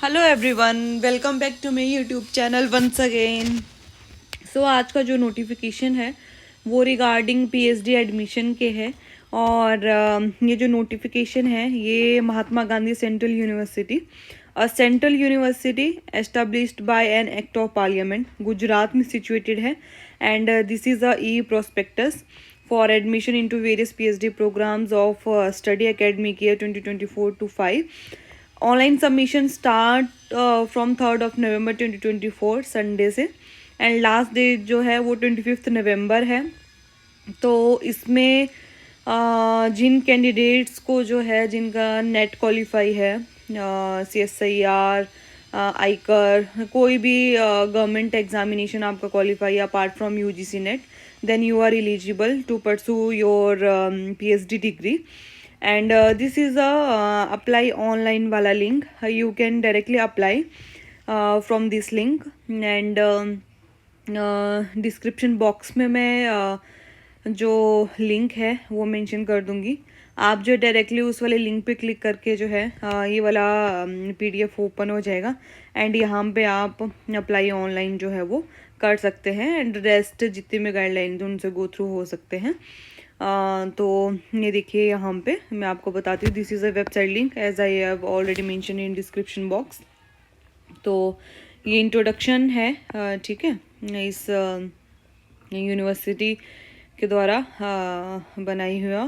Hello everyone, welcome back to my YouTube channel once again. So आज का जो notification है वो रिगार्डिंग पीएचडी एडमिशन के है। और ये जो नोटिफिकेशन है ये Mahatma Gandhi central university, a central university established by an act of parliament, Gujarat में सिचुएटेड है। And this is a e prospectus for admission into various PhD programmes of study academic year 2024 to 5। Online submission start from 3 November 2024 Sunday से, and last date जो है वो 25 नवंबर है। तो इसमें जिन candidates को जो है जिनका नेट क्वालिफाई है, CSIR, आईकर, कोई भी गवर्नमेंट एग्जामिनेशन आपका क्वालिफाई है apart from UGC net, then you are eligible to pursue your PhD degree. And this is a apply online wala link. You can directly apply from this link, and description box में मैं जो link है वो mention कर दूंगी। आप जो directly उस वाले लिंक पे क्लिक करके जो है ये वाला PDF ओपन हो जाएगा, एंड यहाँ पे आप अप्लाई ऑनलाइन जो है वो कर सकते हैं, एंड रेस्ट जितने में गाइडलाइन उनसे गो थ्रू हो सकते हैं। तो ये देखिए यहाँ पे मैं आपको बताती हूँ, this is a website link as I have already mention in description box. तो ये इंट्रोडक्शन है, ठीक है, इस यूनिवर्सिटी के द्वारा बनाई हुआ,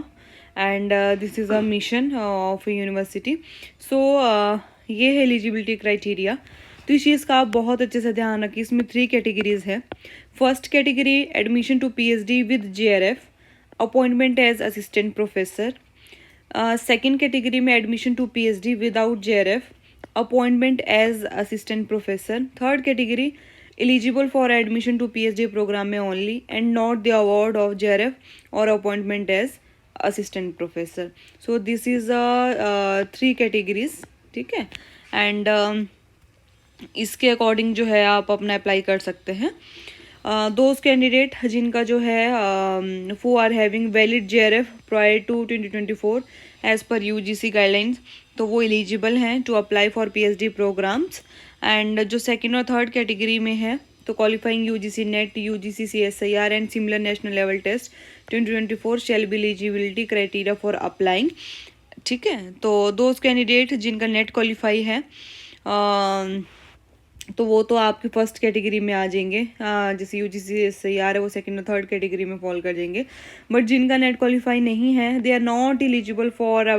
and this is a mission of university. So ये है एलिजिबिलिटी क्राइटेरिया। तो इस चीज़ का आप बहुत अच्छे से ध्यान रखिए। इसमें 3 कैटेगरीज है। First category admission to PhD with JRF, appointment as assistant professor. Second category में admission to PhD without JRF, appointment as assistant professor. Third category eligible for admission to PhD programme में only and not the award of JRF और appointment as assistant professor. So this is 3 categories, ठीक है। And इसके according जो है आप अपना apply कर सकते हैं। दोज कैंडिडेट जिनका जो है who are having valid JRF prior to 2024 as per UGC guidelines, तो वो एलिजिबल हैं to apply for PhD programmes. And जो सेकेंड और थर्ड कैटेगरी में है तो qualifying UGC NET, UGC CSIR and similar national level test 2024 shall be eligibility criteria for applying, ठीक है। तो दोज कैंडिडेट जिनका नेट क्वालिफाई है तो वो तो आपकी फर्स्ट कैटेगरी में आ जाएंगे, जैसे UGC SIR है वो सेकंड और थर्ड कैटेगरी में फॉल कर जाएंगे। बट जिनका नेट क्वालिफाई नहीं है they are not eligible for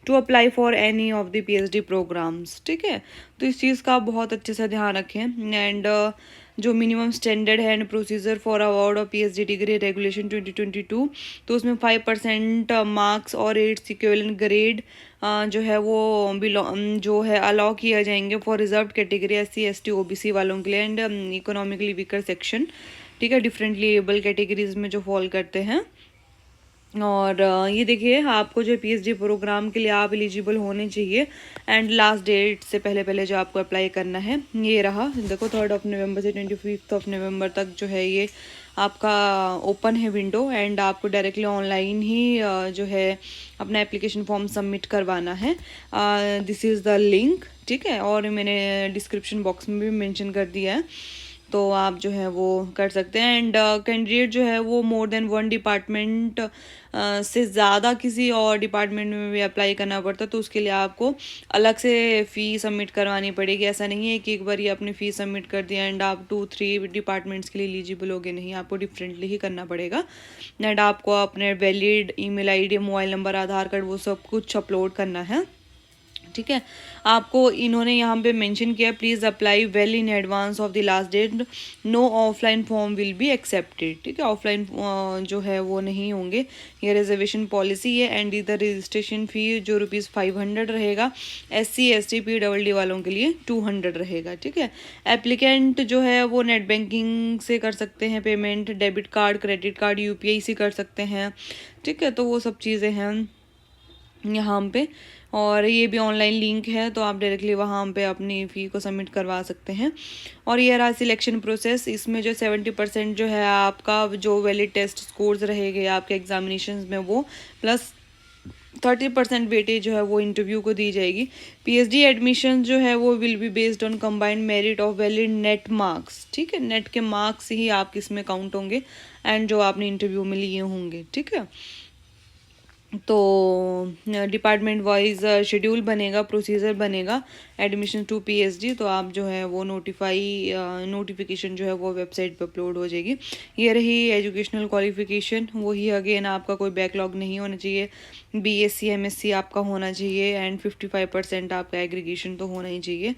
to apply for any of the PhD programmes, ठीक है। तो इस चीज़ का आप बहुत अच्छे से ध्यान रखें। एंड जो मिनिमम स्टैंडर्ड है and procedure for award of PhD degree regulation 2022, तो उसमें 5% मार्क्स और 8 इक्विवेलेंट ग्रेड जो है वो जो है अलाउ किया जाएंगे for reserve category SC ST OBC वालों के लिए, एंड इकोनॉमिकली वीकर सेक्शन, ठीक है, डिफरेंटली एबल कैटेगरीज में जो फॉल करते हैं। और ये देखिए आपको जो PhD प्रोग्राम के लिए आप एलिजिबल होने चाहिए, एंड लास्ट डेट से पहले पहले जो आपको अप्लाई करना है ये रहा। देखो 3 नवंबर से 25 नवंबर तक जो है ये आपका ओपन है विंडो, एंड आपको डायरेक्टली ऑनलाइन ही जो है अपना एप्लीकेशन फॉर्म सबमिट करवाना है। दिस इज़ द लिंक, ठीक है, और मैंने डिस्क्रिप्शन बॉक्स में भी मेंशन कर दिया है, तो आप जो है वो कर सकते हैं। एंड कैंडिडेट जो है वो मोर देन 1 डिपार्टमेंट से ज़्यादा किसी और डिपार्टमेंट में भी अप्लाई करना पड़ता, तो उसके लिए आपको अलग से फ़ी सबमिट करवानी पड़ेगी। ऐसा नहीं है कि एक बार ये अपनी फ़ी सबमिट कर दिया एंड आप 2-3 डिपार्टमेंट्स के लिए एलिजिबल हो गए, नहीं, आपको डिफरेंटली ही करना पड़ेगा। एंड आपको अपने valid email ID, mobile number, Aadhaar card, वो सब कुछ अपलोड करना है, ठीक है। आपको इन्होंने यहाँ पे मेंशन किया please apply well in advance of the last date, no offline form will be accepted, ठीक है। ऑफलाइन जो है वो नहीं होंगे, ये रिजर्वेशन पॉलिसी है। एंड इधर रजिस्ट्रेशन फ़ी जो ₹500 रहेगा, SC ST PWD वालों के लिए 200 रहेगा, ठीक है। एप्लीकेंट जो है वो नेट बैंकिंग से कर सकते हैं payment, debit card, credit card, UPI से कर सकते हैं, ठीक है। तो वो सब चीज़ें हैं यहाँ पे, और ये भी ऑनलाइन लिंक है, तो आप डायरेक्टली वहाँ पे अपनी फ़ी को सबमिट करवा सकते हैं। और ये रहा सिलेक्शन प्रोसेस। इसमें जो 70% जो है आपका जो वैलिड टेस्ट स्कोर्स रहेंगे आपके एग्जामिनेशन में वो, प्लस 30% वेटेज जो है वो इंटरव्यू को दी जाएगी। पीएचडी एडमिशन जो है वो will be based on combined merit of valid net marks, ठीक है, नेट के मार्क्स ही आप किस में काउंट होंगे एंड जो आपने इंटरव्यू में लिए होंगे, ठीक है। तो डिपार्टमेंट वाइज शेड्यूल बनेगा, प्रोसीजर बनेगा एडमिशन टू पीएचडी। तो आप जो है वो नोटिफिकेशन जो है वो वेबसाइट पे अपलोड हो जाएगी। ये रही एजुकेशनल क्वालिफिकेशन, वही अगेन आपका कोई बैकलॉग नहीं होना चाहिए, बीएससी एमएससी आपका होना चाहिए एंड 55% आपका एग्रीगेशन तो होना ही चाहिए,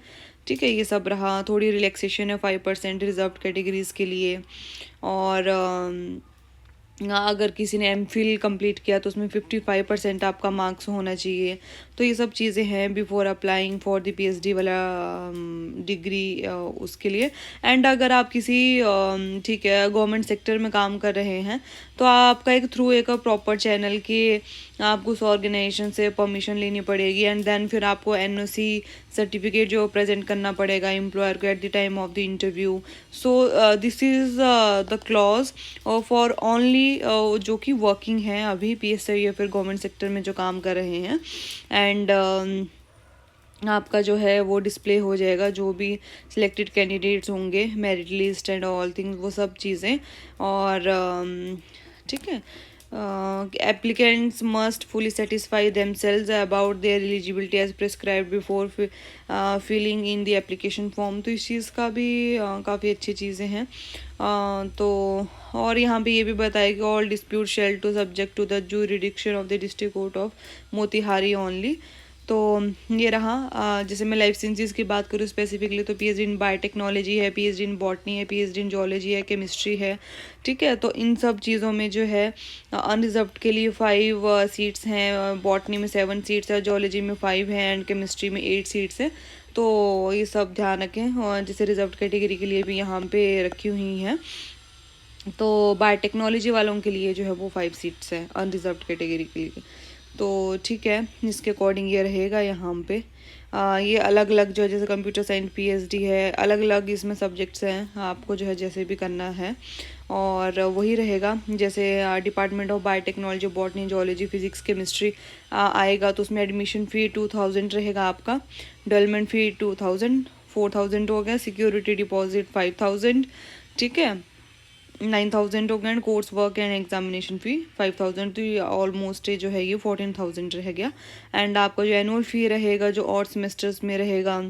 ठीक है। ये सब रहा। थोड़ी रिलैक्सेशन है 5% रिजर्व्ड कैटेगरीज के लिए। और अगर किसी ने एमफिल कंप्लीट किया तो उसमें 55% आपका मार्क्स होना चाहिए। तो ये सब चीज़ें हैं before applying for the PhD वाला डिग्री उसके लिए। एंड अगर आप किसी ठीक है गवर्नमेंट सेक्टर में काम कर रहे हैं तो आपका एक प्रॉपर चैनल के आपको उस ऑर्गेनाइजेशन से परमिशन लेनी पड़ेगी एंड देन फिर आपको एनओसी सर्टिफिकेट जो प्रेजेंट करना पड़ेगा एम्प्लॉयर को at the time of the interview. So this is the clause for only जो कि वर्किंग हैं अभी पीएसआई या फिर गवर्नमेंट सेक्टर में जो काम कर रहे हैं। एंड आपका जो है वो डिस्प्ले हो जाएगा जो भी सिलेक्टेड कैंडिडेट्स होंगे, merit list and all things, वो सब चीज़ें। और ठीक है, applicants must fully satisfy themselves about their eligibility as prescribed before filling in the application form। तो इस चीज़ का भी काफ़ी अच्छी चीज़ें हैं। तो और यहाँ पे ये भी बताया कि all dispute shall to subject to the jurisdiction of the district court of Motihari only। तो ये रहा। जैसे मैं लाइफ साइंसेस की बात करूँ स्पेसिफिकली तो पीएचडी इन बायोटेक्नोलॉजी है, पीएचडी इन बॉटनी है, पीएचडी इन जूलॉजी है, केमिस्ट्री है, ठीक है। तो इन सब चीज़ों में जो है अनरिजर्व्ड के लिए 5 सीट्स हैं, बॉटनी में 7 सीट्स है, जूलॉजी में 5 है एंड केमिस्ट्री में 8 सीट्स है। तो ये सब ध्यान रखें। और जैसे रिजर्व्ड कैटेगरी के लिए भी यहाँ पे रखी हुई हैं। तो बायोटेक्नोलॉजी वालों के लिए जो है वो 5 सीट्स हैं अनरिजर्व्ड कैटेगरी के लिए। तो ठीक है, इसके अकॉर्डिंग ये रहेगा यहाँ पे। ये अलग अलग जो है जैसे कंप्यूटर साइंस पीएचडी है, अलग अलग इसमें सब्जेक्ट्स हैं, आपको जो है जैसे भी करना है। और वही रहेगा जैसे department of biotechnology, botany, zoology, physics, chemistry आएगा तो उसमें एडमिशन फ़ी 2000 रहेगा आपका, डेवलपमेंट फ़ी 2000, 4000 हो गया, सिक्योरिटी डिपॉजिट 5000, ठीक है, 9000 हो गया and course work and examination फ़ी 5000। तो ये ऑलमोस्ट जो है ये 14000 रह गया। एंड आपका जो एनुअल फ़ी रहेगा जो और सेमेस्टर्स में रहेगा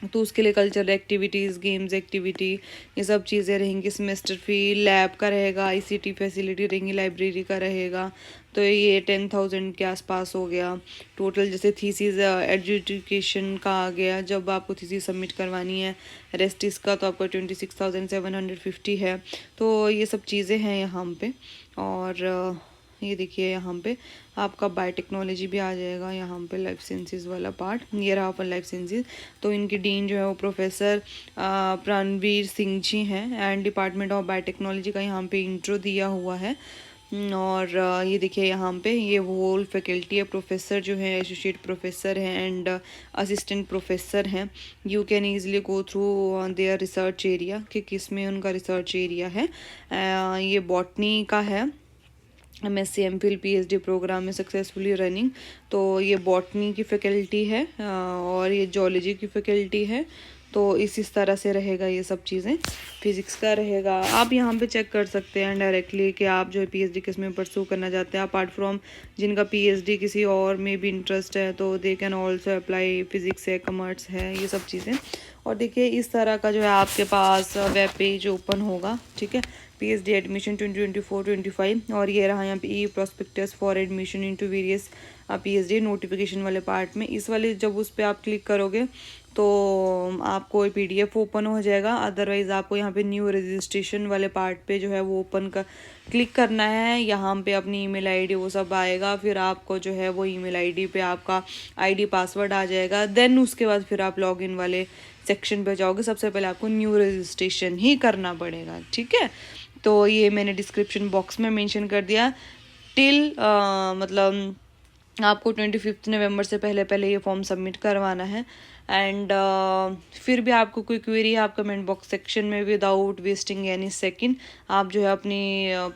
तो उसके लिए कल्चरल एक्टिविटीज़, गेम्स एक्टिविटी, ये सब चीज़ें रहेंगी। सेमेस्टर फ़ी लैब का रहेगा, आईसीटी फैसिलिटी रहेंगी, लाइब्रेरी का रहेगा। तो ये 10,000 के आसपास हो गया टोटल। जैसे थीसिस एजुकेशन का आ गया, जब आपको थीसिस सबमिट करवानी है रेस्टिस का तो आपका 26,750 है। तो ये सब चीज़ें हैं यहाँ पे। और ये देखिए यहाँ पे आपका बायोटेक्नोलॉजी भी आ जाएगा, यहाँ पे लाइफ साइंसेस वाला पार्ट। ये रहा अपन लाइफ साइंसेस। तो इनकी डीन जो है वो प्रोफेसर प्राणवीर सिंह जी हैं एंड डिपार्टमेंट ऑफ बायोटेक्नोलॉजी का यहाँ पे इंट्रो दिया हुआ है। और ये देखिए यहाँ पे ये होल फैकल्टी है, प्रोफेसर जो है एसोसिएट प्रोफेसर हैं एंड असिस्टेंट प्रोफेसर हैं। You can easily go through their research area कि किस में उनका रिसर्च एरिया है। ये बॉटनी का है, एमएससी एमफिल पीएचडी प्रोग्राम में सक्सेसफुली रनिंग। तो ये बॉटनी की फैकल्टी है और ये जूलॉजी की फैकल्टी है। तो इस तरह से रहेगा ये सब चीज़ें। फिज़िक्स का रहेगा, आप यहाँ पे चेक कर सकते हैं डायरेक्टली कि आप जो है पीएचडी किस में परस्यू करना चाहते हैं। अपार्ट फ्रॉम जिनका पीएचडी किसी और में भी इंटरेस्ट है तो they can also apply, physics है, कॉमर्स है, ये सब चीज़ें। और देखिए इस तरह का जो है आपके पास वेब पेज ओपन होगा, ठीक है, पीएचडी एडमिशन 2024-25। और ये रहा यहाँ पे e prospectus for admission into various PhD notification वाले पार्ट में। इस वाले जब उस पर आप क्लिक करोगे तो आपको पीडीएफ ओपन हो जाएगा। अदरवाइज़ आपको यहाँ पे न्यू रजिस्ट्रेशन वाले पार्ट पे जो है वो ओपन कर क्लिक करना है। यहाँ पे अपनी ईमेल आईडी वो सब आएगा, फिर आपको जो है वो ईमेल आईडी पे आपका आईडी पासवर्ड आ जाएगा। देन उसके बाद फिर आप लॉगिन वाले सेक्शन पे जाओगे। सबसे पहले आपको न्यू रजिस्ट्रेशन ही करना पड़ेगा, ठीक है। तो ये मैंने डिस्क्रिप्शन बॉक्स में मेंशन कर दिया। टिल मतलब आपको 25 नवंबर से पहले पहले ये फॉर्म सबमिट करवाना है। एंड फिर भी आपको कोई क्वेरी है आप कमेंट बॉक्स सेक्शन में विदाउट वेस्टिंग एनी सेकंड आप जो है अपनी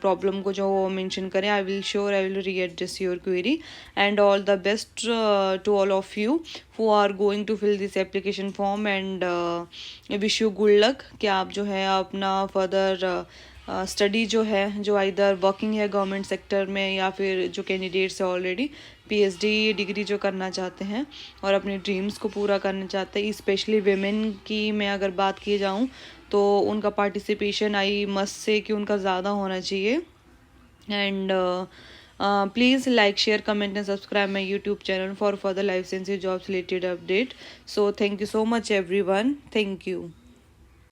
प्रॉब्लम को जो मेंशन करें. I will readdress your query. And all the best to all of you who are going to fill this application form. And wish you good luck कि आप जो है अपना फर्दर स्टडी जो है जो इधर वर्किंग है गवर्नमेंट सेक्टर में या फिर जो कैंडिडेट्स है ऑलरेडी पीएचडी डिग्री जो करना चाहते हैं और अपने ड्रीम्स को पूरा करना चाहते हैं. स्पेशली वेमेन की मैं अगर बात की जाऊँ तो उनका पार्टिसिपेशन आई मस्ट से कि उनका ज़्यादा होना चाहिए. And please like share comment and subscribe my YouTube channel for further life sciences jobs related update. So thank you so much everyone. Thank you.